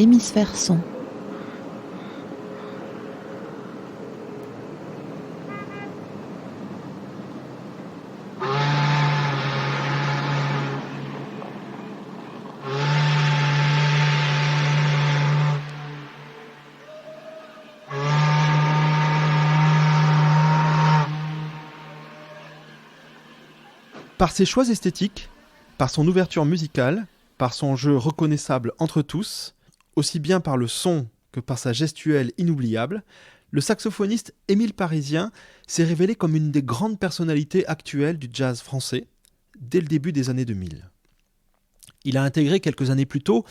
Hémisphère son. Par ses choix esthétiques, par son ouverture musicale, par son jeu reconnaissable entre tous, aussi bien par le son que par sa gestuelle inoubliable, le saxophoniste Émile Parisien s'est révélé comme une des grandes personnalités actuelles du jazz français dès le début des années 2000. Il a intégré quelques années plus tôt,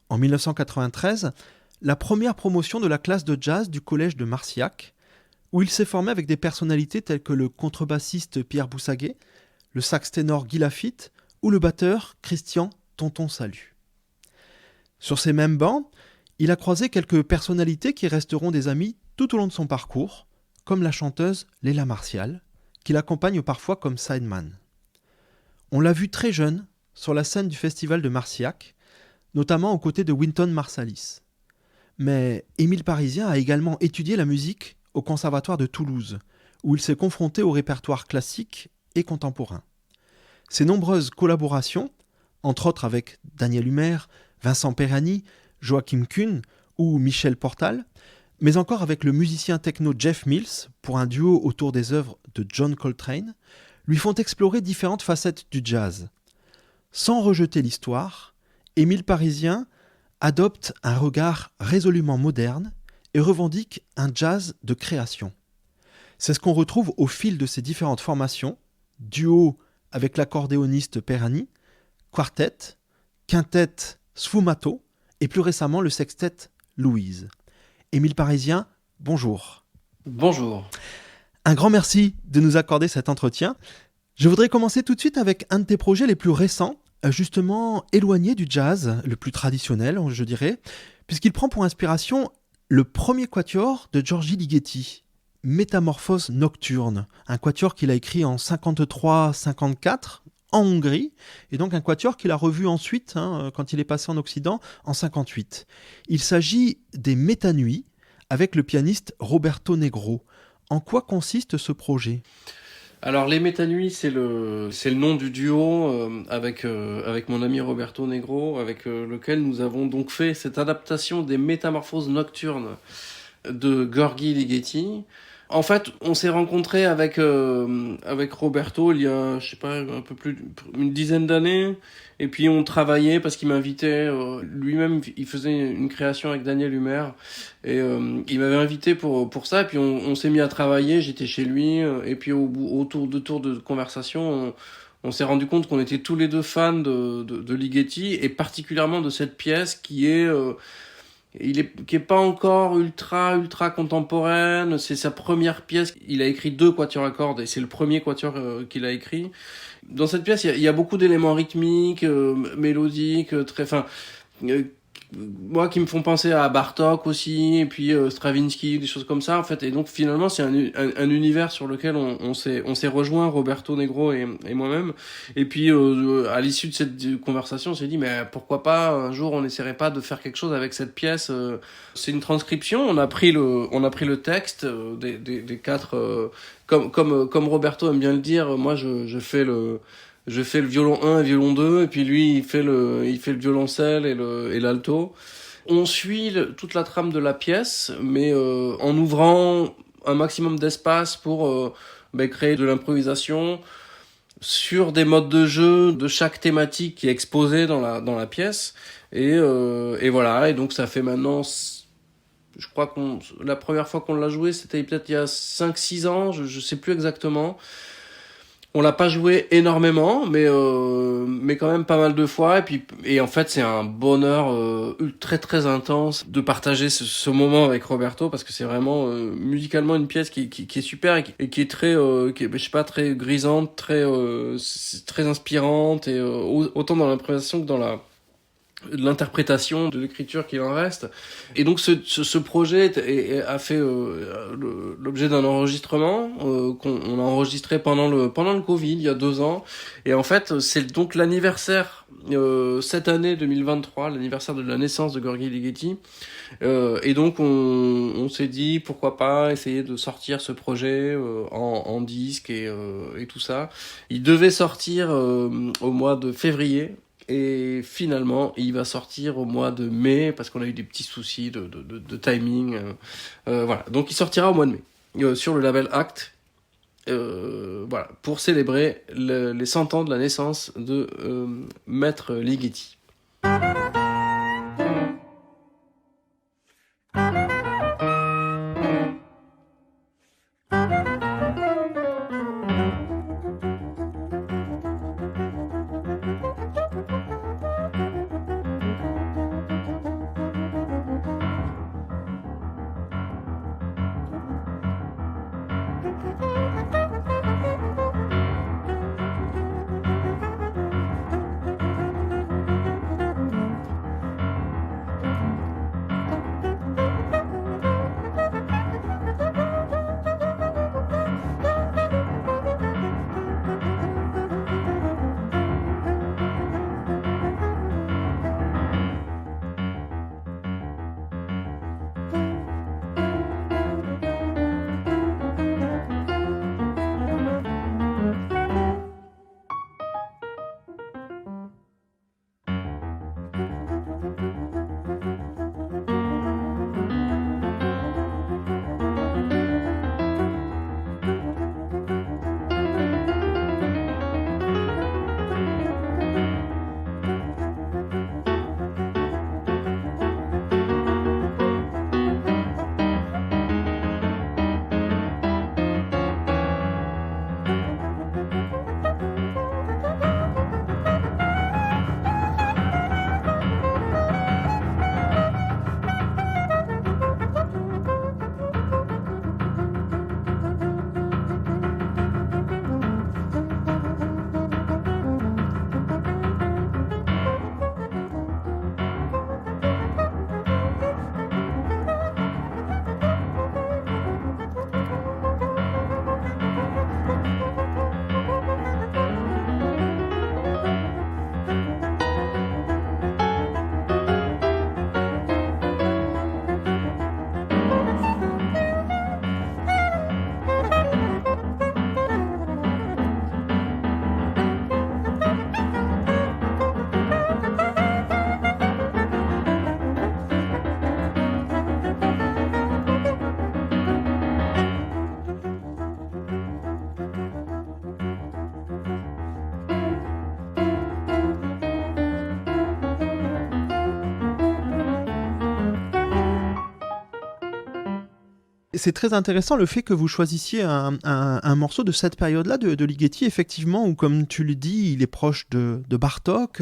en 1993, la première promotion de la classe de jazz du collège de Marciac, où il s'est formé avec des personnalités telles que le contrebassiste Pierre Boussaguet, le sax ténor Guy Lafitte ou le batteur Christian Tonton Salut. Sur ces mêmes bancs, il a croisé quelques personnalités qui resteront des amis tout au long de son parcours, comme la chanteuse Léla Martial, qui l'accompagne parfois comme sideman. On l'a vu très jeune sur la scène du festival de Marciac, notamment aux côtés de Wynton Marsalis. Mais Émile Parisien a également étudié la musique au Conservatoire de Toulouse, où il s'est confronté au répertoire classique et contemporain. Ses nombreuses collaborations, entre autres avec Daniel Humer, Vincent Perani, Joachim Kuhn ou Michel Portal, mais encore avec le musicien techno Jeff Mills pour un duo autour des œuvres de John Coltrane, lui font explorer différentes facettes du jazz. Sans rejeter l'histoire, Émile Parisien adopte un regard résolument moderne et revendique un jazz de création. C'est ce qu'on retrouve au fil de ses différentes formations, duo avec l'accordéoniste Perani, quartet, quintet Sfumato et plus récemment le sextet Louise. Émile Parisien, bonjour. Bonjour. Un grand merci de nous accorder cet entretien. Je voudrais commencer tout de suite avec un de tes projets les plus récents, justement éloigné du jazz, le plus traditionnel, je dirais, puisqu'il prend pour inspiration le premier quatuor de György Ligeti, Métamorphose nocturne, un quatuor qu'il a écrit en 53-54 en Hongrie, et donc un quatuor qu'il a revu ensuite, quand il est passé en Occident, en 58. Il s'agit des Métanuits avec le pianiste Roberto Negro. En quoi consiste ce projet ? Alors les Métanuits, c'est le nom du duo avec mon ami Roberto Negro, avec lequel nous avons donc fait cette adaptation des Métamorphoses nocturnes de György Ligeti. En fait, on s'est rencontrés avec Roberto il y a, je sais pas, un peu plus une dizaine d'années, et puis on travaillait parce qu'il m'invitait, lui-même il faisait une création avec Daniel Humer, et il m'avait invité pour ça, et puis on s'est mis à travailler, j'étais chez lui, et puis au tour de conversation, on s'est rendu compte qu'on était tous les deux fans de Ligeti, et particulièrement de cette pièce qui est qui est pas encore ultra contemporaine. C'est sa première pièce. Il a écrit 2 quatuors à cordes et c'est le premier quatuor qu'il a écrit. Dans cette pièce, il y a beaucoup d'éléments rythmiques, mélodiques, moi qui me font penser à Bartók aussi, et puis Stravinsky, des choses comme ça en fait. Et donc finalement c'est un univers sur lequel on s'est rejoint, Roberto Negro et moi-même. Et puis à l'issue de cette conversation on s'est dit mais pourquoi pas un jour on n'essaierait pas de faire quelque chose avec cette pièce. C'est une transcription, on a pris le texte des 4 comme Roberto aime bien le dire. Moi je fais le violon 1 et violon 2, et puis lui, il fait le violoncelle et l'alto. On suit toute la trame de la pièce, mais en ouvrant un maximum d'espace pour créer de l'improvisation sur des modes de jeu de chaque thématique qui est exposée dans la pièce. Et voilà, et donc ça fait maintenant... Je crois la première fois qu'on l'a joué, c'était peut-être il y a 5-6 ans, je sais plus exactement. On l'a pas joué énormément, mais quand même pas mal de fois. Et en fait, c'est un bonheur très très intense de partager ce moment avec Roberto, parce que c'est vraiment musicalement une pièce qui est super et qui est très, je sais pas, très grisante, très inspirante, et autant dans l'improvisation que de l'interprétation, de l'écriture qu'il en reste. Et donc ce projet a fait l'objet d'un enregistrement qu'on a enregistré pendant le Covid, il y a 2 ans. Et en fait, c'est donc l'anniversaire cette année 2023, l'anniversaire de la naissance de Gheorghe Ligeti. Et donc on s'est dit pourquoi pas essayer de sortir ce projet en disque et tout ça. Il devait sortir au mois de février. Et finalement, il va sortir au mois de mai parce qu'on a eu des petits soucis de timing. Voilà. Donc il sortira au mois de mai sur le label Act. Voilà, pour célébrer les 100 ans de la naissance de Maître Ligeti. C'est très intéressant le fait que vous choisissiez un morceau de cette période-là de Ligeti, effectivement, où, comme tu le dis, il est proche de Bartók,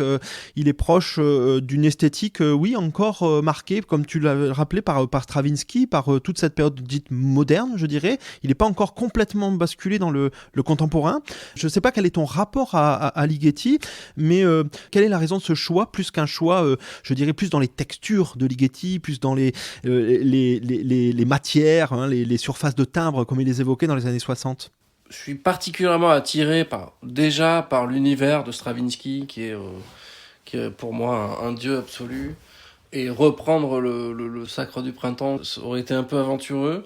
il est proche d'une esthétique, oui, encore marquée, comme tu l'as rappelé, par Stravinsky, par toute cette période dite moderne, je dirais. Il n'est pas encore complètement basculé dans le contemporain. Je ne sais pas quel est ton rapport à Ligeti, mais quelle est la raison de ce choix, plus qu'un choix, je dirais, plus dans les textures de Ligeti, plus dans les matières, hein, les surfaces de timbre comme il les évoquait dans les années 60. Je suis particulièrement attiré par l'univers de Stravinsky qui est pour moi un dieu absolu, et reprendre le Sacre du printemps, ça aurait été un peu aventureux.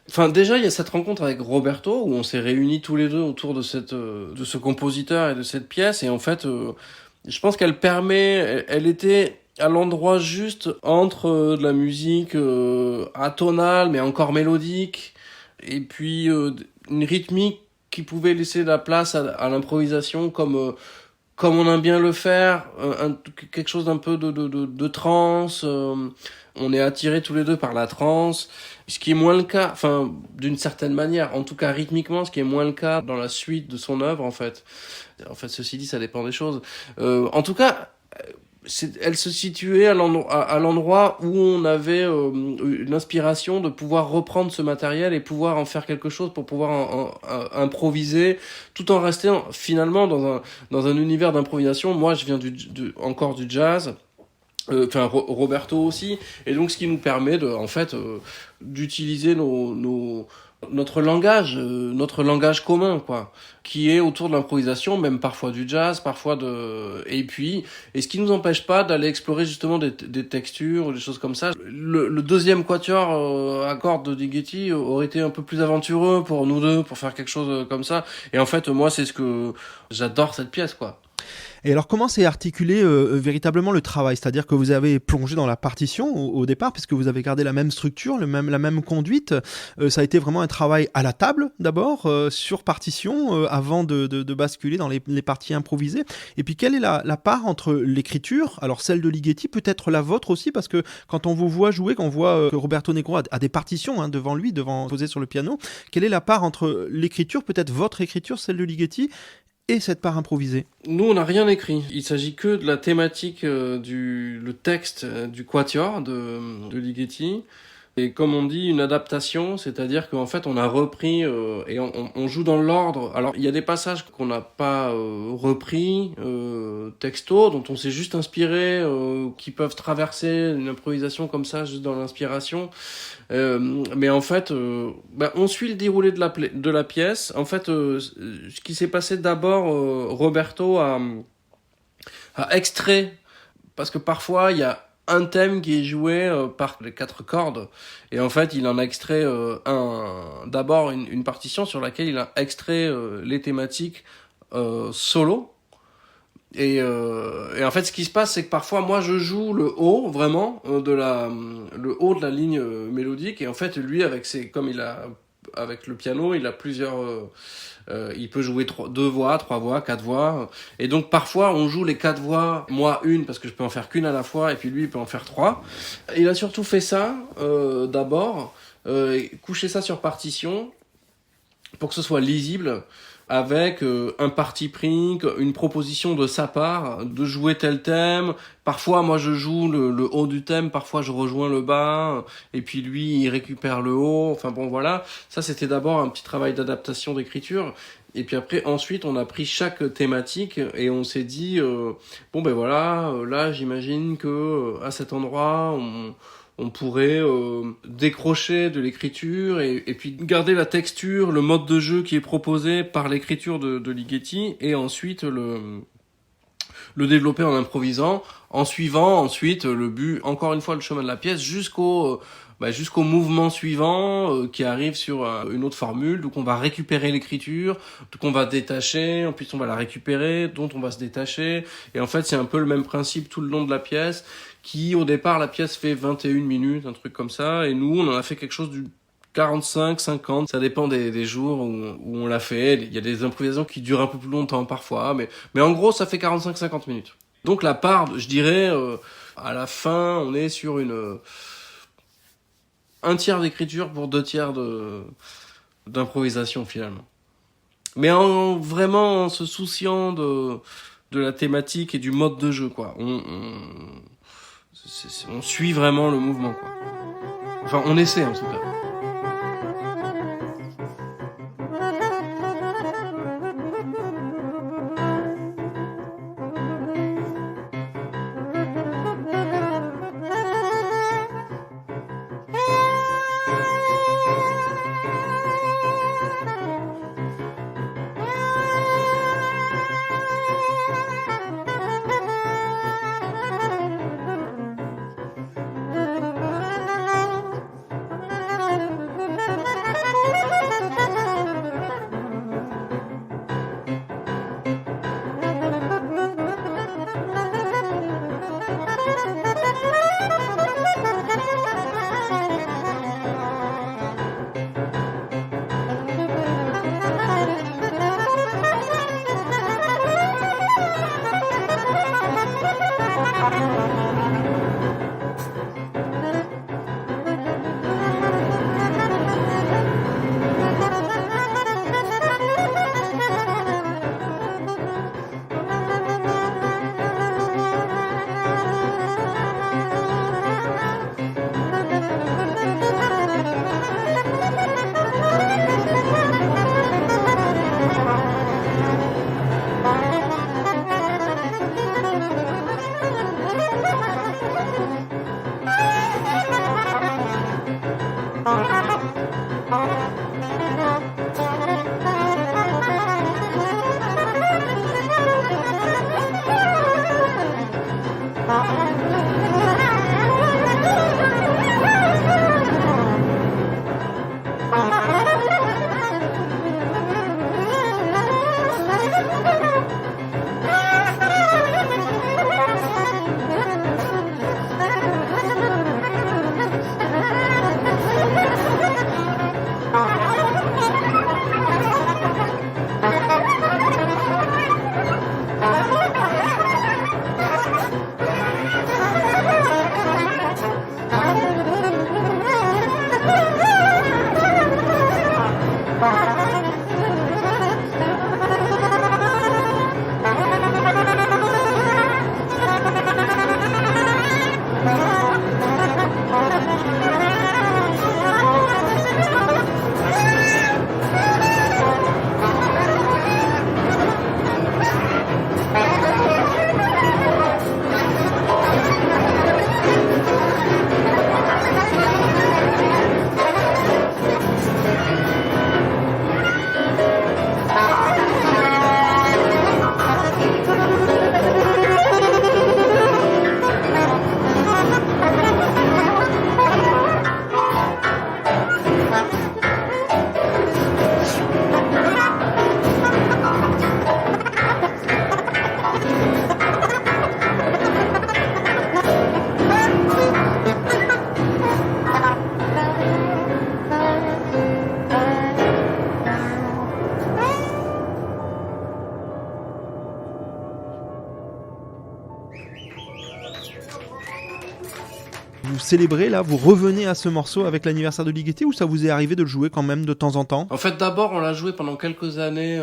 Enfin, déjà, il y a cette rencontre avec Roberto où on s'est réunis tous les deux autour de ce compositeur et de cette pièce, et en fait je pense elle était à l'endroit juste entre de la musique atonale mais encore mélodique, et puis une rythmique qui pouvait laisser la place à l'improvisation comme on aime bien le faire, quelque chose d'un peu de trance. On est attirés tous les deux par la trance, ce qui est moins le cas, enfin, d'une certaine manière, en tout cas rythmiquement, ce qui est moins le cas dans la suite de son œuvre, en fait. En fait, ceci dit, ça dépend des choses. En tout cas, elle se situait à l'endroit où on avait l'inspiration de pouvoir reprendre ce matériel et pouvoir en faire quelque chose pour pouvoir improviser, tout en restant finalement dans un univers d'improvisation. Moi, je viens encore du jazz. Roberto aussi, et donc ce qui nous permet de, en fait, d'utiliser notre langage commun, quoi, qui est autour de l'improvisation, même parfois du jazz, et ce qui nous empêche pas d'aller explorer justement des textures ou des choses comme ça. Le deuxième quatuor à cordes de Ligeti aurait été un peu plus aventureux pour nous deux, pour faire quelque chose comme ça, et en fait, moi, c'est ce que j'adore cette pièce, quoi. Et alors, comment s'est articulé véritablement le travail? C'est-à-dire que vous avez plongé dans la partition au départ, puisque vous avez gardé la même structure, la même conduite. Ça a été vraiment un travail à la table, d'abord, sur partition, avant de basculer dans les parties improvisées. Et puis, quelle est la part entre l'écriture, alors celle de Ligeti, peut-être la vôtre aussi, parce que quand on vous voit jouer, quand on voit que Roberto Negro a des partitions devant lui, posées sur le piano, quelle est la part entre l'écriture, peut-être votre écriture, celle de Ligeti, et cette part improvisée? Nous, on n'a rien écrit. Il s'agit que de la thématique le texte du quatuor de Ligeti. Et comme on dit, une adaptation, c'est-à-dire qu'en fait, on a repris et on joue dans l'ordre. Alors, il y a des passages qu'on n'a pas repris texto, dont on s'est juste inspiré, qui peuvent traverser une improvisation comme ça, juste dans l'inspiration. Mais en fait, on suit le déroulé de la pièce. En fait, ce qui s'est passé d'abord, Roberto a extrait, parce que parfois, il y a un thème qui est joué par les 4 cordes, et en fait il en a extrait d'abord une partition sur laquelle il a extrait les thématiques solo, et en fait ce qui se passe, c'est que parfois moi je joue le haut vraiment le haut de la ligne mélodique, et en fait lui avec le piano il a plusieurs il peut jouer 2 voix, 3 voix, 4 voix. Et donc parfois on joue les 4 voix, moi une parce que je peux en faire qu'une à la fois, et puis lui il peut en faire 3. Il a surtout fait ça d'abord, coucher ça sur partition pour que ce soit lisible, avec un parti pris, une proposition de sa part, de jouer tel thème. Parfois, moi, je joue le haut du thème, parfois je rejoins le bas, et puis lui, il récupère le haut. Enfin bon, voilà. Ça, c'était d'abord un petit travail d'adaptation d'écriture. Et puis après, ensuite, on a pris chaque thématique et on s'est dit, là, j'imagine que à cet endroit, on pourrait décrocher de l'écriture et puis garder la texture, le mode de jeu qui est proposé par l'écriture de Ligeti, et ensuite le développer en improvisant, en suivant ensuite le but, encore une fois le chemin de la pièce, jusqu'au mouvement suivant qui arrive sur une autre formule. Donc on va récupérer l'écriture, donc on va détacher, ensuite on va la récupérer, dont on va se détacher, et en fait c'est un peu le même principe tout le long de la pièce, qui au départ la pièce fait 21 minutes, un truc comme ça, et nous on en a fait quelque chose du 45, 50, ça dépend des jours où on l'a fait. Il y a des improvisations qui durent un peu plus longtemps parfois, mais en gros ça fait 45-50 minutes. Donc la part, je dirais, à la fin on est sur un tiers d'écriture pour 2 tiers d'improvisation finalement. Mais vraiment en se souciant de la thématique et du mode de jeu, quoi. On suit vraiment le mouvement, quoi. Enfin, on essaie en tout cas. Vous célébrez là, vous revenez à ce morceau avec l'anniversaire de Ligeti ou ça vous est arrivé de le jouer quand même de temps en temps ? En fait, d'abord, on l'a joué pendant quelques années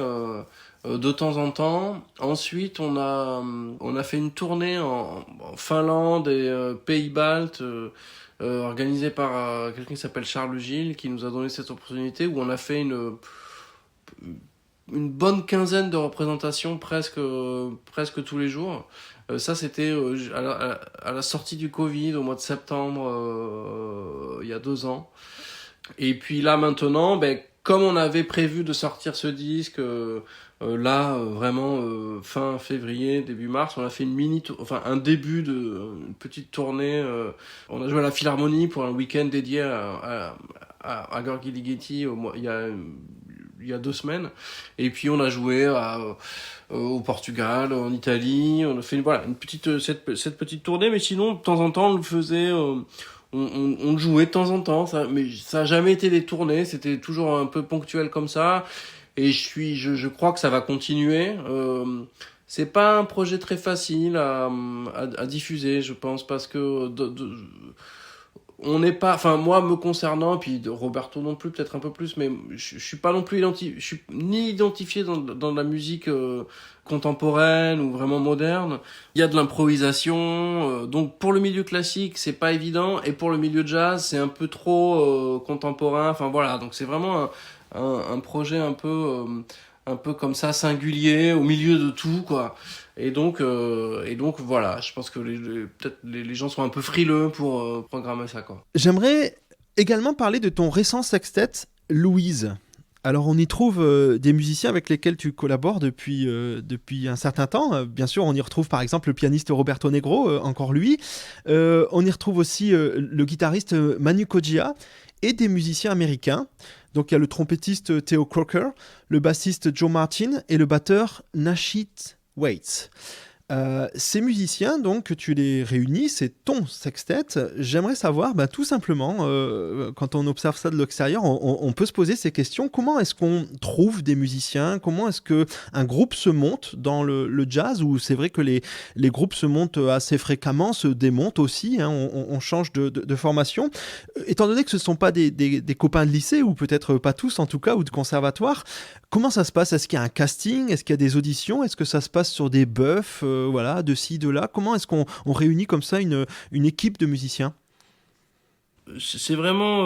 de temps en temps. Ensuite, on a fait une tournée en Finlande et Pays Baltes, organisée par quelqu'un qui s'appelle Charles Gilles, qui nous a donné cette opportunité, où on a fait une bonne quinzaine de représentations presque tous les jours. Ça, c'était à la sortie du Covid, au mois de septembre, il y a 2 ans. Et puis là, maintenant, comme on avait prévu de sortir ce disque, vraiment fin février, début mars, on a fait un début une petite tournée. On a joué à la Philharmonie pour un week-end dédié à Gheorghe Ligeti il y a 2 semaines. Et puis on a joué au Portugal, en Italie. On a fait cette petite tournée, mais sinon de temps en temps on le faisait, on jouait de temps en temps, mais ça a jamais été des tournées, c'était toujours un peu ponctuel comme ça. Et je crois que ça va continuer. C'est pas un projet très facile à diffuser, je pense, parce que on n'est pas, enfin moi me concernant, puis de Roberto non plus, peut-être un peu plus, mais je suis pas non plus je suis ni identifié dans la musique contemporaine ou vraiment moderne. Il y a de l'improvisation, donc pour le milieu classique c'est pas évident, et pour le milieu jazz c'est un peu trop contemporain. Enfin voilà, donc c'est vraiment un projet un peu comme ça, singulier, au milieu de tout, quoi. Et donc voilà, je pense que peut-être les gens sont un peu frileux pour programmer ça, quoi. J'aimerais également parler de ton récent sextet, Louise. Alors on y trouve des musiciens avec lesquels tu collabores depuis un certain temps. Bien sûr, on y retrouve par exemple le pianiste Roberto Negro, encore lui. On y retrouve aussi le guitariste Manu Kojia et des musiciens américains. Donc il y a le trompettiste Theo Crocker, le bassiste Joe Martin et le batteur Nashit Waits. Ces musiciens, donc, tu les réunis, c'est ton sextet. J'aimerais savoir, tout simplement, quand on observe ça de l'extérieur, on peut se poser ces questions. Comment est-ce qu'on trouve des musiciens ? Comment est-ce qu'un groupe se monte dans le jazz ? Où c'est vrai que les groupes se montent assez fréquemment, se démontent aussi, hein, on change de formation. Étant donné que ce ne sont pas des copains de lycée, ou peut-être pas tous en tout cas, ou de conservatoire, comment ça se passe ? Est-ce qu'il y a un casting ? Est-ce qu'il y a des auditions ? Est-ce que ça se passe sur des buffs voilà, de ci, de là. Comment est-ce qu'on réunit comme ça une équipe de musiciens ? C'est vraiment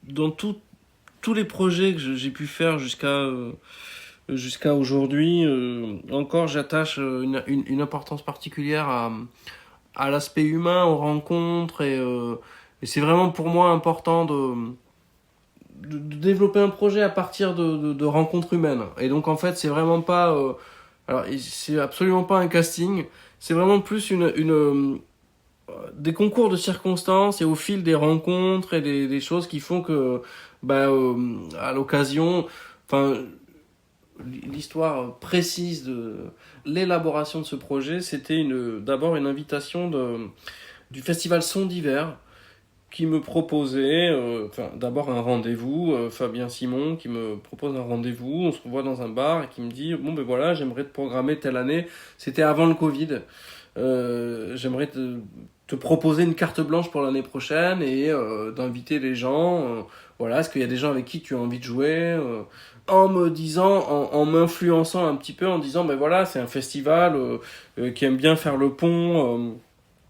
dans tous les projets que j'ai pu faire jusqu'à aujourd'hui, encore j'attache une importance particulière à l'aspect humain, aux rencontres Et c'est vraiment pour moi important de développer un projet à partir de rencontres humaines. Et donc en fait, c'est vraiment pas... alors, c'est absolument pas un casting, c'est vraiment plus des concours de circonstances et au fil des rencontres et des choses qui font que, à l'occasion, enfin, l'histoire précise de l'élaboration de ce projet, c'était d'abord une invitation du festival Son d'hiver qui me proposait, d'abord un rendez-vous, Fabien Simon qui me propose un rendez-vous, on se revoit dans un bar et qui me dit bon ben voilà, j'aimerais te programmer telle année, c'était avant le Covid, j'aimerais te proposer une carte blanche pour l'année prochaine et d'inviter les gens, voilà, est-ce qu'il y a des gens avec qui tu as envie de jouer, en me disant, en m'influençant un petit peu, en disant ben voilà, c'est un festival qui aime bien faire le pont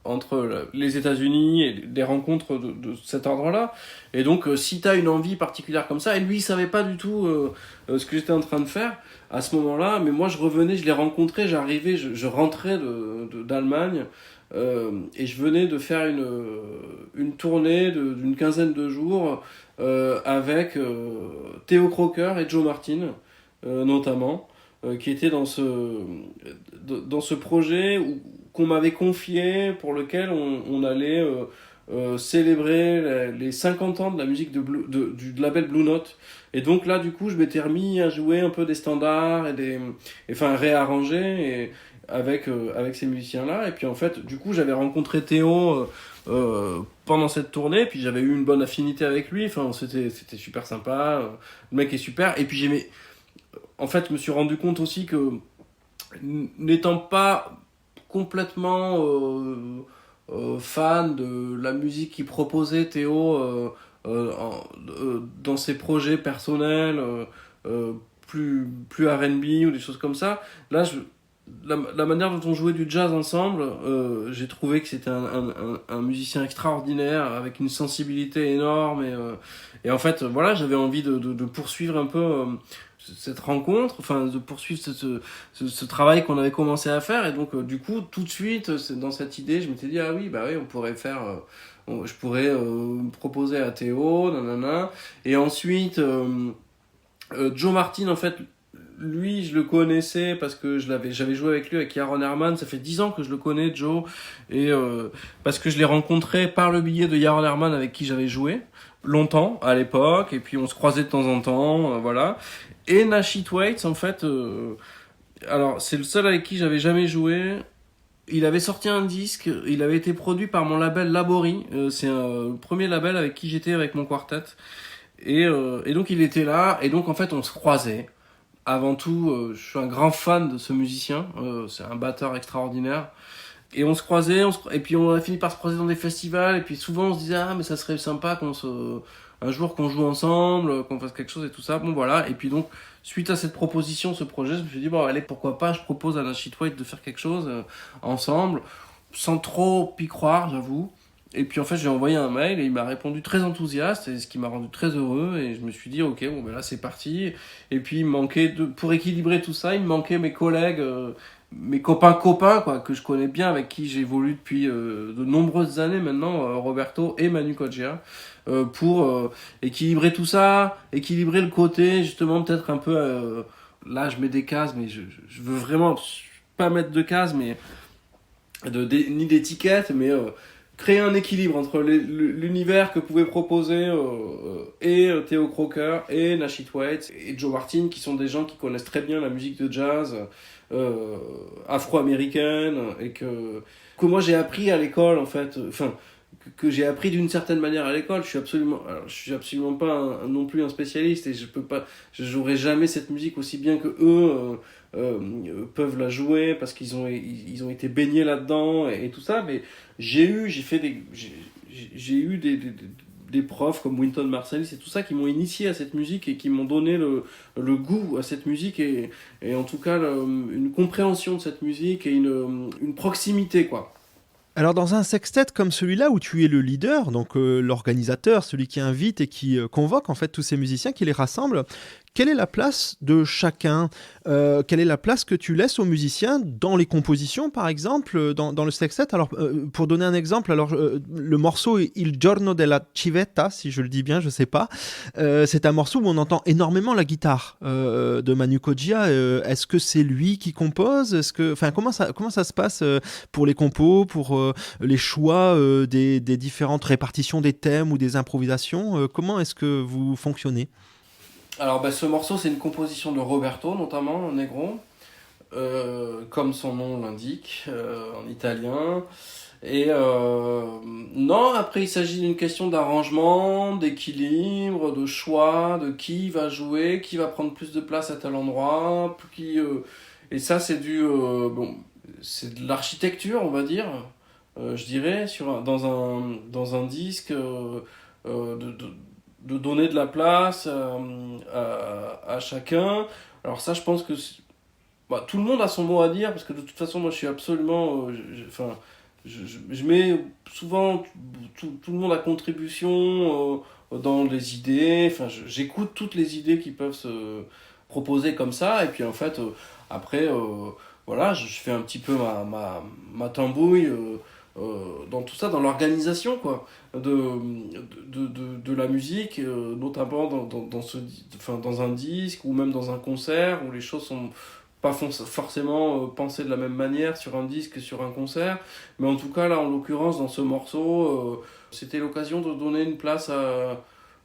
entre les États-Unis et des rencontres de cet ordre-là. Et donc, si tu as une envie particulière comme ça, et lui, il savait pas du tout ce que j'étais en train de faire à ce moment-là, mais moi, je revenais, je l'ai rencontré, j'arrivais, je rentrais d'Allemagne, et je venais de faire une tournée d'une quinzaine de jours avec Theo Croker et Joe Martin, notamment, qui étaient dans ce projet qu'on m'avait confié, pour lequel on allait célébrer les 50 ans de la musique du label Blue Note. Et donc là, du coup, je m'étais remis à jouer un peu des standards enfin réarranger avec ces musiciens-là. Et puis en fait, du coup, j'avais rencontré Théo pendant cette tournée, puis j'avais eu une bonne affinité avec lui. Enfin, c'était super sympa. Le mec est super. Et puis en fait, je me suis rendu compte aussi que n'étant pas complètement fan de la musique qu'il proposait Théo dans ses projets personnels plus R&B ou des choses comme ça. Là, la manière dont on jouait du jazz ensemble, j'ai trouvé que c'était un musicien extraordinaire avec une sensibilité énorme et en fait voilà, j'avais envie de poursuivre un peu cette rencontre, enfin de poursuivre ce travail qu'on avait commencé à faire. Et donc du coup tout de suite dans cette idée je m'étais dit ah oui bah oui on pourrait faire je pourrais proposer à Théo nanana. Et ensuite Joe Martin en fait lui je le connaissais parce que j'avais joué avec lui avec Yaron Herman, ça fait 10 ans que je le connais Joe, et parce que je l'ai rencontré par le biais de Yaron Herman avec qui j'avais joué longtemps à l'époque, et puis on se croisait de temps en temps, voilà. Et Nash Heatwaite, en fait, alors c'est le seul avec qui j'avais jamais joué. Il avait sorti un disque, il avait été produit par mon label Labori, c'est le premier label avec qui j'étais avec mon quartet. Et donc il était là, et donc en fait on se croisait. Avant tout, je suis un grand fan de ce musicien, c'est un batteur extraordinaire. Et on se croisait, et puis on a fini par se croiser dans des festivals, et puis souvent on se disait ah mais ça serait sympa un jour qu'on joue ensemble, qu'on fasse quelque chose et tout ça. Bon voilà, et puis donc suite à cette proposition, ce projet, je me suis dit bon allez pourquoi pas, je propose à Nash Heatwaite de faire quelque chose ensemble, sans trop y croire j'avoue. Et puis en fait j'ai envoyé un mail et il m'a répondu très enthousiaste, et ce qui m'a rendu très heureux, et je me suis dit ok bon ben là c'est parti. Et puis il me manquait pour équilibrer tout ça, il me manquait mes collègues, mes copains quoi, que je connais bien, avec qui j'évolue depuis de nombreuses années maintenant, Roberto et Manu Kodjia, pour équilibrer tout ça, équilibrer le côté justement peut-être un peu là je mets des cases mais je veux vraiment pas mettre de cases, mais ni d'étiquettes, mais créer un équilibre entre l'univers que pouvaient proposer Theo Croker et Nash Heatwaite et Joe Martin, qui sont des gens qui connaissent très bien la musique de jazz afro-américaine, et que moi j'ai appris à l'école en fait, enfin que j'ai appris d'une certaine manière à l'école. Je suis absolument pas non plus un spécialiste, et je jouerai jamais cette musique aussi bien que eux peuvent la jouer, parce qu'ils ont été baignés là-dedans et tout ça. Mais j'ai eu des profs comme Wynton Marsalis et tout ça qui m'ont initié à cette musique et qui m'ont donné le goût à cette musique, et en tout cas une compréhension de cette musique et une proximité quoi. Alors dans un sextet comme celui-là où tu es le leader, donc l'organisateur, celui qui invite et qui convoque en fait tous ces musiciens, qui les rassemble, quelle est la place de chacun? Quelle est la place que tu laisses aux musiciens dans les compositions, par exemple, dans le sextet? Alors, pour donner un exemple, alors le morceau Il giorno della civetta, si je le dis bien, je sais pas, c'est un morceau où on entend énormément la guitare de Manu Kodjia. Est-ce que c'est lui qui compose? Enfin, comment ça se passe pour les compos, pour les choix des différentes répartitions des thèmes ou des improvisations? Comment est-ce que vous fonctionnez? Alors ce morceau c'est une composition de Roberto notamment, Negro, comme son nom l'indique, en italien. Et non, après il s'agit d'une question d'arrangement, d'équilibre, de choix, de qui va jouer, qui va prendre plus de place à tel endroit, et ça c'est de l'architecture on va dire, je dirais, dans un disque, de donner de la place à chacun. Alors ça, je pense que tout le monde a son mot à dire, parce que de toute façon, moi, je suis absolument... je mets souvent tout le monde à contribution dans les idées. Enfin, j'écoute toutes les idées qui peuvent se proposer comme ça, et puis en fait, après, voilà, je fais un petit peu ma tambouille dans tout ça, dans l'organisation quoi, de la musique, notamment dans un disque ou même dans un concert où les choses sont pas forcément pensées de la même manière sur un disque que sur un concert, mais en tout cas là en l'occurrence dans ce morceau, c'était l'occasion de donner une place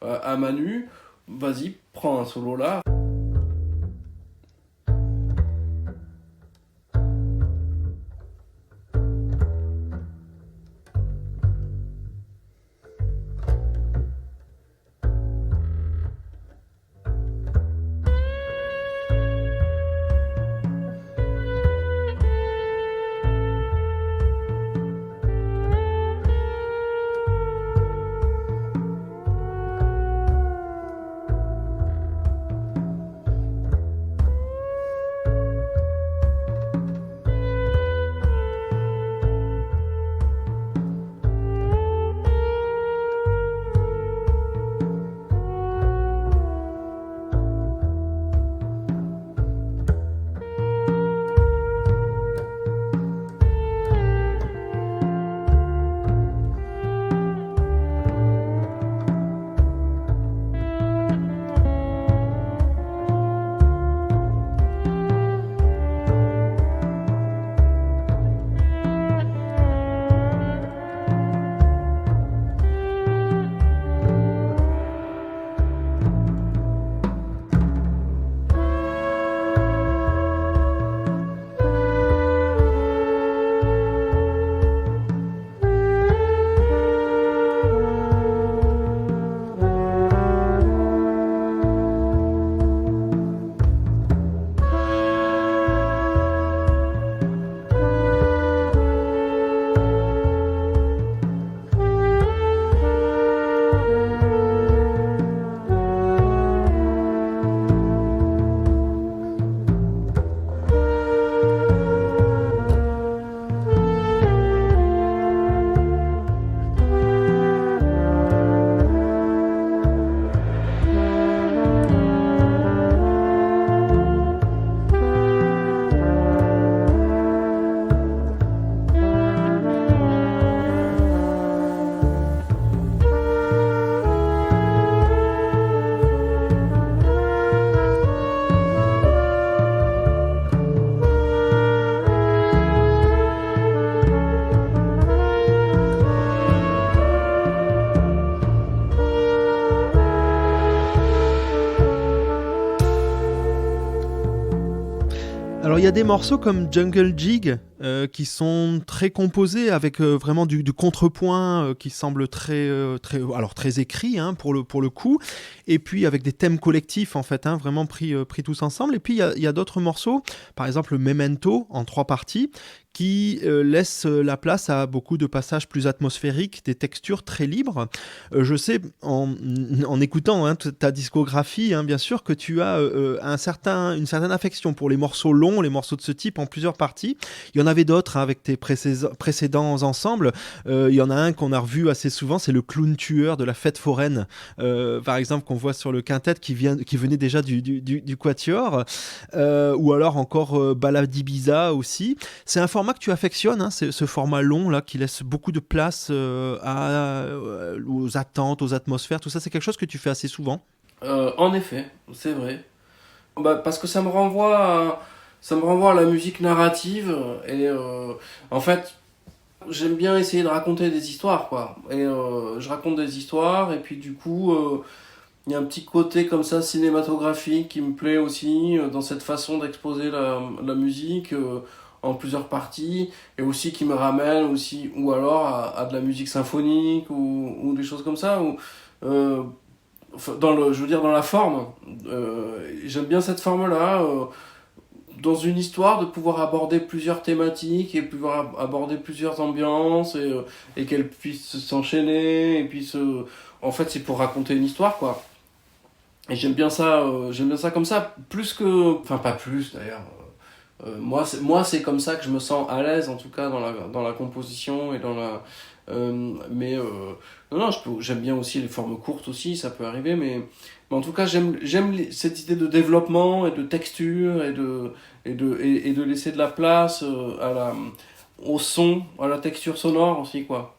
à Manu. Vas-y, prends un solo là. Alors il y a des morceaux comme Jungle Jig qui sont très composés avec vraiment du contrepoint qui semble très écrit pour le coup, et puis avec des thèmes collectifs en fait, vraiment pris tous ensemble. Et puis il y a d'autres morceaux, par exemple Memento en 3 parties, qui laisse la place à beaucoup de passages plus atmosphériques, des textures très libres. Je sais, en écoutant ta discographie, bien sûr, que tu as une certaine affection pour les morceaux longs, les morceaux de ce type en plusieurs parties. Il y en en avait d'autres, hein, avec tes précédents ensembles. Il y en a un qu'on a revu assez souvent, c'est le clown tueur de la fête foraine, par exemple, qu'on voit sur le quintet qui venait déjà du Quatuor, ou alors encore Balade Ibiza aussi. C'est un format que tu affectionnes, hein, ce format long là qui laisse beaucoup de place aux attentes, aux atmosphères, tout ça, c'est quelque chose que tu fais assez souvent. En effet, c'est vrai. Bah, parce que ça me renvoie à la musique narrative et en fait, j'aime bien essayer de raconter des histoires, quoi. Et je raconte des histoires et puis du coup, il y a un petit côté comme ça cinématographique qui me plaît aussi dans cette façon d'exposer la musique en plusieurs parties et aussi qui me ramène aussi ou alors à de la musique symphonique ou des choses comme ça ou euh, je veux dire dans la forme. J'aime bien cette forme-là. Dans une histoire, de pouvoir aborder plusieurs thématiques et pouvoir aborder plusieurs ambiances et qu'elles puissent s'enchaîner et puis en fait c'est pour raconter une histoire quoi. Et j'aime bien ça comme ça plus que enfin pas plus d'ailleurs. Moi c'est comme ça que je me sens à l'aise en tout cas dans la composition et dans la mais non non j'aime bien aussi les formes courtes aussi ça peut arriver mais en tout cas j'aime cette idée de développement et de texture et de laisser de la place au son à la texture sonore aussi quoi.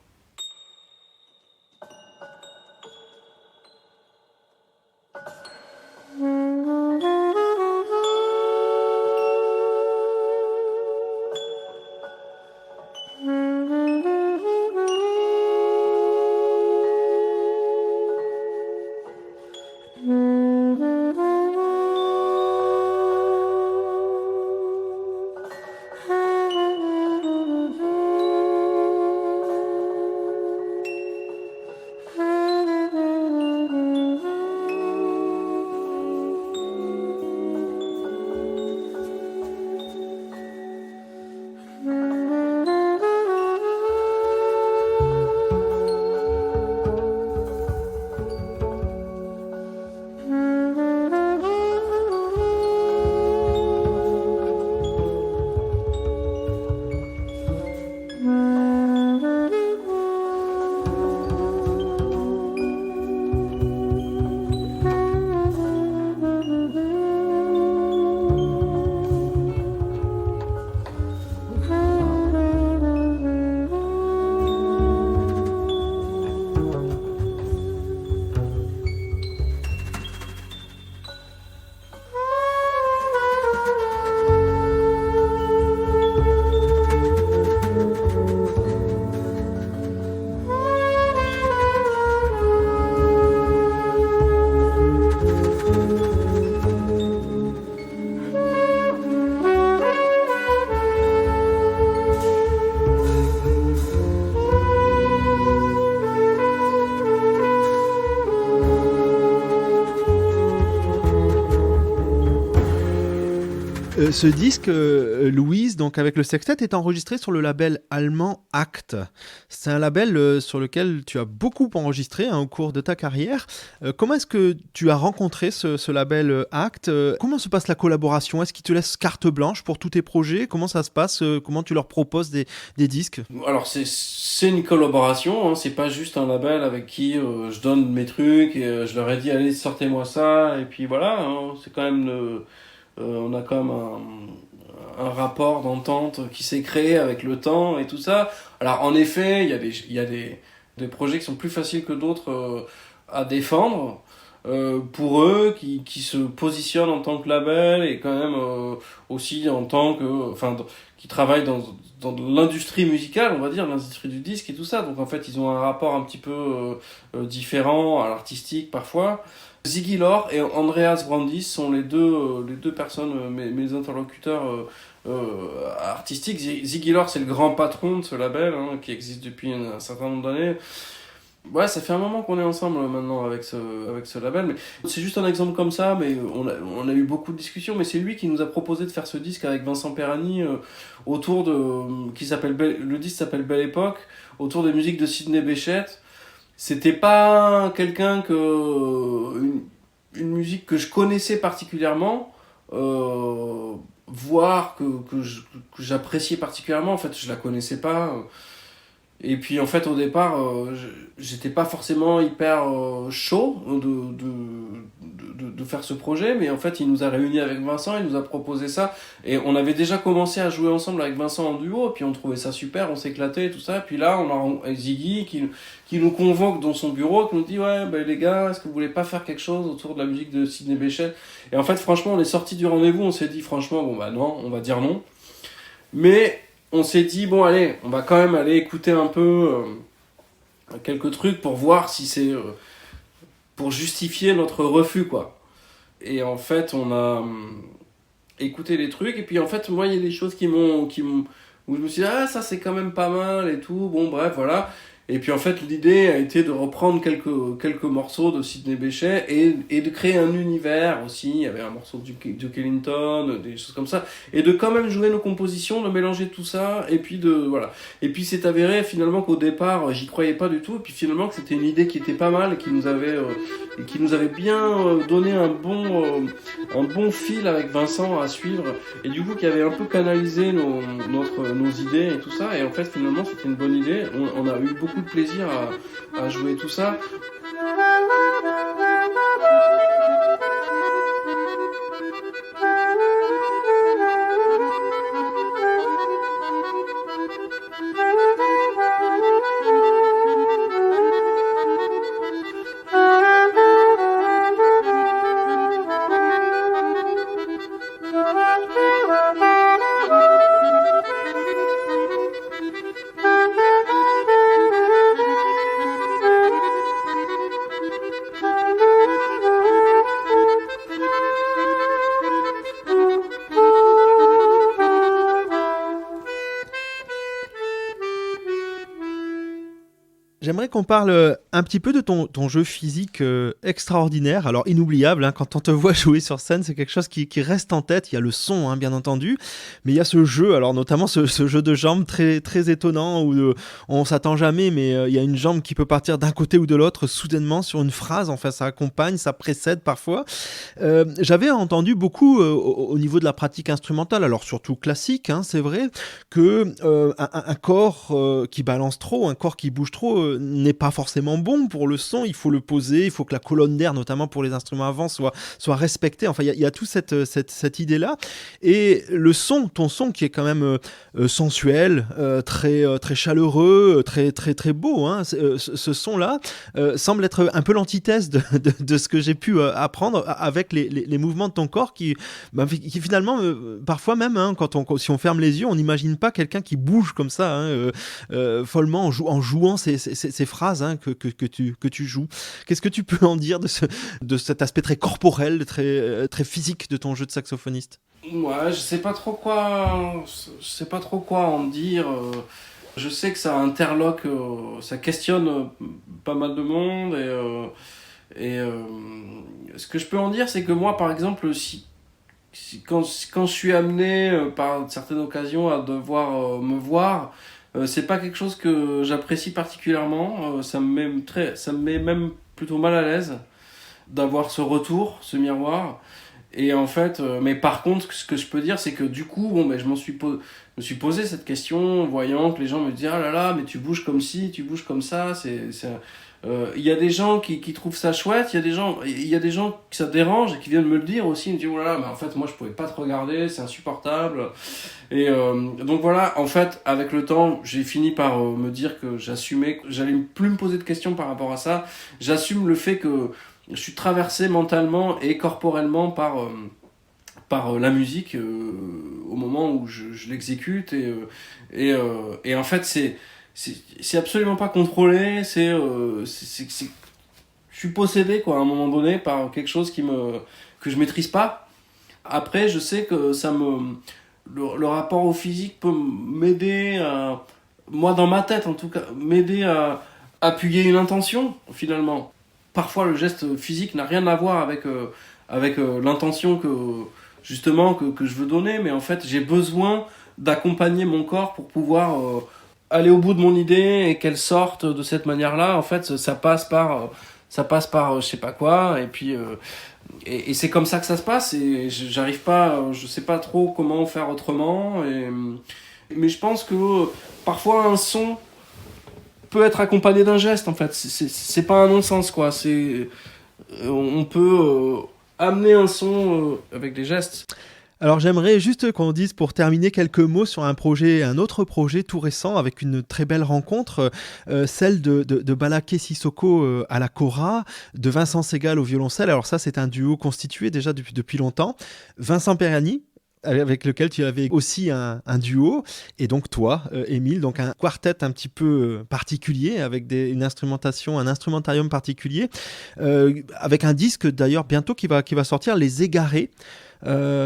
Ce disque, Louise, donc avec le sextet, est enregistré sur le label allemand Act. C'est un label sur lequel tu as beaucoup enregistré, hein, au cours de ta carrière. Comment est-ce que tu as rencontré ce label Act? Comment se passe la collaboration? Est-ce qu'ils te laissent carte blanche pour tous tes projets? Comment ça se passe? Comment tu leur proposes des disques? Alors c'est une collaboration, hein, c'est pas juste un label avec qui je donne mes trucs et je leur ai dit allez sortez-moi ça et puis voilà, hein, c'est quand même on a quand même un rapport d'entente qui s'est créé avec le temps et tout ça. Alors en effet, il y a des projets qui sont plus faciles que d'autres à défendre pour eux qui se positionnent en tant que label et quand même aussi en tant que qui travaillent dans l'industrie musicale, on va dire, l'industrie du disque et tout ça. Donc en fait, ils ont un rapport un petit peu différent à l'artistique parfois. Ziggy Lor et Andreas Brandis sont les deux personnes, mes interlocuteurs artistiques. Ziggy Lor, c'est le grand patron de ce label, hein, qui existe depuis un certain nombre d'années. Ouais, ça fait un moment qu'on est ensemble maintenant avec ce label, mais c'est juste un exemple comme ça, mais on a eu beaucoup de discussions, mais c'est lui qui nous a proposé de faire ce disque avec Vincent Perani autour le disque s'appelle Belle Époque, autour des musiques de Sidney Bechet. C'était pas une musique que je connaissais particulièrement, voix que j'appréciais particulièrement. En fait, je la connaissais pas. Et puis en fait au départ j'étais pas forcément hyper chaud de faire ce projet, mais en fait il nous a réunis avec Vincent, il nous a proposé ça, et on avait déjà commencé à jouer ensemble avec Vincent en duo, et puis on trouvait ça super, on s'éclatait et tout ça, et puis là on a Ziggy qui nous convoque dans son bureau, qui nous dit ouais bah, les gars, est-ce que vous voulez pas faire quelque chose autour de la musique de Sidney Bechet? Et en fait franchement on est sorti du rendez-vous, on s'est dit franchement bon bah non, on va dire non, mais on s'est dit, bon, allez, on va quand même aller écouter un peu quelques trucs pour voir si c'est. Pour justifier notre refus, quoi. Et en fait, on a écouté les trucs, et puis en fait, moi, il y a des choses où je me suis dit, ah, ça c'est quand même pas mal et tout, bon, bref, voilà. Et puis en fait, l'idée a été de reprendre quelques morceaux de Sidney Bechet et de créer un univers aussi. Il y avait un morceau de Duke Ellington, des choses comme ça. Et de quand même jouer nos compositions, de mélanger tout ça. Et puis voilà. Et puis c'est avéré finalement qu'au départ, j'y croyais pas du tout. Et puis finalement que c'était une idée qui était pas mal et qui nous avait bien donné un bon fil avec Vincent à suivre. Et du coup, qui avait un peu canalisé nos idées et tout ça. Et en fait, finalement, c'était une bonne idée. On a eu beaucoup de plaisir à jouer tout ça. J'aimerais qu'on parle un petit peu de ton jeu physique extraordinaire, alors inoubliable, hein, quand on te voit jouer sur scène, c'est quelque chose qui reste en tête. Il y a le son, hein, bien entendu, mais il y a ce jeu, alors notamment ce jeu de jambes très, très étonnant, où on s'attend jamais, mais il y a une jambe qui peut partir d'un côté ou de l'autre soudainement sur une phrase, enfin ça accompagne, ça précède parfois. J'avais entendu beaucoup au niveau de la pratique instrumentale, alors surtout classique, hein, c'est vrai, que un corps qui balance trop, un corps qui bouge trop, n'est pas forcément bon pour le son. Il faut le poser, il faut que la colonne d'air, notamment pour les instruments avant, soit respectée. Enfin, il y a toute cette idée-là. Et le son, ton son qui est quand même sensuel, très, très chaleureux, très, très, très beau, hein, ce son-là semble être un peu l'antithèse de ce que j'ai pu apprendre avec les mouvements de ton corps qui finalement, parfois même, hein, si on ferme les yeux, on n'imagine pas quelqu'un qui bouge comme ça, hein, follement en jouant ces phrases, hein, que tu joues. Qu'est-ce que tu peux en dire de cet aspect très corporel, très, très physique de ton jeu de saxophoniste? Ouais, je sais pas trop quoi en dire. Je sais que ça interloque, ça questionne pas mal de monde, et ce que je peux en dire, c'est que moi, par exemple, quand je suis amené par certaines occasions à devoir me voir, c'est pas quelque chose que j'apprécie particulièrement. Ça me met même plutôt mal à l'aise d'avoir ce retour, ce miroir. Et en fait, mais par contre, ce que je peux dire, c'est que du coup, bon, ben, je me suis posé cette question, voyant que les gens me disaient, ah là là, mais tu bouges comme ci, tu bouges comme ça. Il y a des gens qui trouvent ça chouette, il y a des gens que ça dérange et qui viennent me le dire aussi. Ils me disent, oh là là, mais en fait, moi, je pouvais pas te regarder, c'est insupportable. Et donc voilà, en fait, avec le temps, j'ai fini par me dire que j'assumais, que j'allais plus me poser de questions par rapport à ça. J'assume le fait que je suis traversé mentalement et corporellement par la musique au moment où je l'exécute, et en fait c'est absolument pas contrôlé, je suis possédé quoi à un moment donné par quelque chose que je maîtrise pas. Après je sais que le rapport au physique peut m'aider moi dans ma tête en tout cas, m'aider à appuyer une intention finalement. Parfois le geste physique n'a rien à voir avec l'intention justement que je veux donner, mais en fait j'ai besoin d'accompagner mon corps pour pouvoir aller au bout de mon idée et qu'elle sorte de cette manière-là. En fait ça passe par je sais pas quoi, et puis et c'est comme ça que ça se passe, et j'arrive pas, je sais pas trop comment faire autrement, mais je pense que parfois un son peut être accompagné d'un geste, en fait. C'est pas un non-sens, quoi. On peut amener un son avec des gestes. Alors j'aimerais juste qu'on dise pour terminer quelques mots sur un autre projet tout récent avec une très belle rencontre, celle de Balaké Sissoko à la kora, de Vincent Segal au violoncelle. Alors ça c'est un duo constitué déjà depuis longtemps. Vincent Perani, avec lequel tu avais aussi un duo, et donc toi, Émile, donc un quartet un petit peu particulier, avec une instrumentation, un instrumentarium particulier, avec un disque d'ailleurs bientôt qui va sortir, Les Égarés,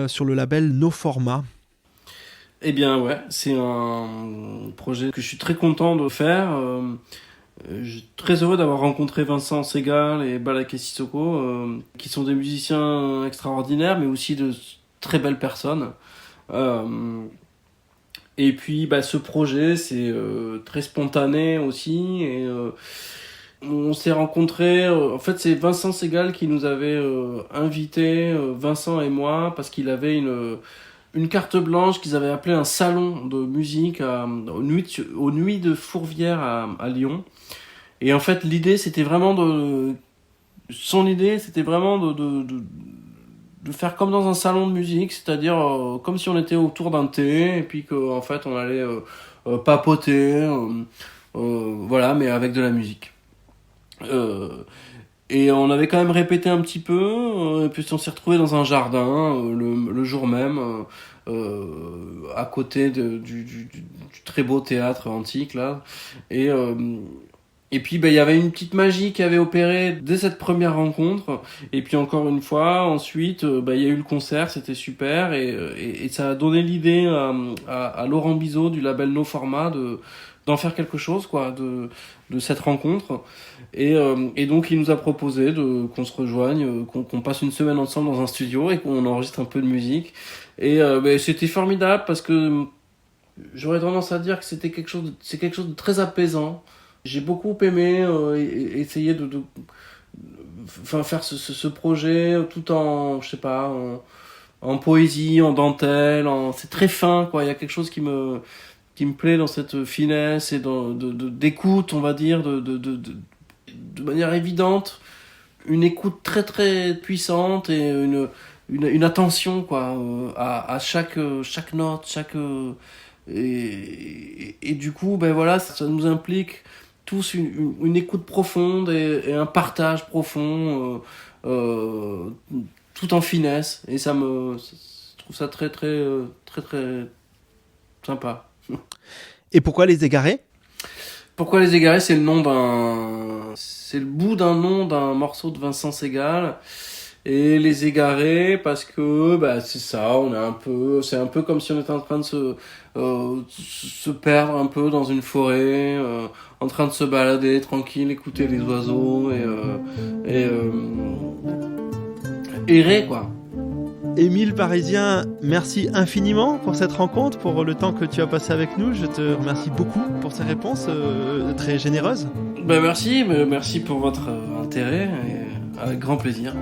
sur le label No Format. Eh bien ouais, c'est un projet que je suis très content de faire. Je suis très heureux d'avoir rencontré Vincent Segal et Balaké Sissoko, qui sont des musiciens extraordinaires, mais aussi de très belles personnes. Et puis ce projet, c'est très spontané aussi. Et on s'est rencontrés. En fait, c'est Vincent Segal qui nous avait invités, Vincent et moi, parce qu'il avait une carte blanche qu'ils avaient appelé un salon de musique aux Nuits de Fourvière à Lyon. Et en fait, son idée, c'était vraiment de faire comme dans un salon de musique, c'est-à-dire comme si on était autour d'un thé, et puis qu'en fait, on allait papoter, voilà, mais avec de la musique. Et on avait quand même répété un petit peu, et puis on s'est retrouvé dans un jardin le jour même, à côté du très beau théâtre antique là. Et puis il y avait une petite magie qui avait opéré dès cette première rencontre. Et puis encore une fois, ensuite, il y a eu le concert, c'était super, et ça a donné l'idée à Laurent Bizot du label No Format d'en faire quelque chose, quoi, de cette rencontre. Et donc il nous a proposé qu'on se rejoigne, qu'on passe une semaine ensemble dans un studio et qu'on enregistre un peu de musique. Et c'était formidable parce que j'aurais tendance à dire que c'est quelque chose de très apaisant. J'ai beaucoup aimé essayer faire ce projet tout en, je sais pas, en poésie, en dentelle, c'est très fin, quoi. Il y a quelque chose qui me plaît dans cette finesse et d'écoute, on va dire, de manière évidente, une écoute très très puissante et une attention, quoi, à chaque note, et du coup, voilà, ça nous implique tous une écoute profonde et un partage profond, tout en finesse, et je trouve ça très très très très sympa. Et pourquoi Les Égarés ? Pourquoi Les Égarés ? C'est le bout d'un nom d'un morceau de Vincent Segal. Et Les Égarés parce que c'est ça, c'est un peu comme si on était en train de se perdre un peu dans une forêt, en train de se balader tranquille, écouter les oiseaux et errer, quoi. Émile Parisien, merci infiniment pour cette rencontre, pour le temps que tu as passé avec nous. Je te remercie beaucoup pour ces réponses très généreuses. Merci pour votre intérêt, et avec grand plaisir.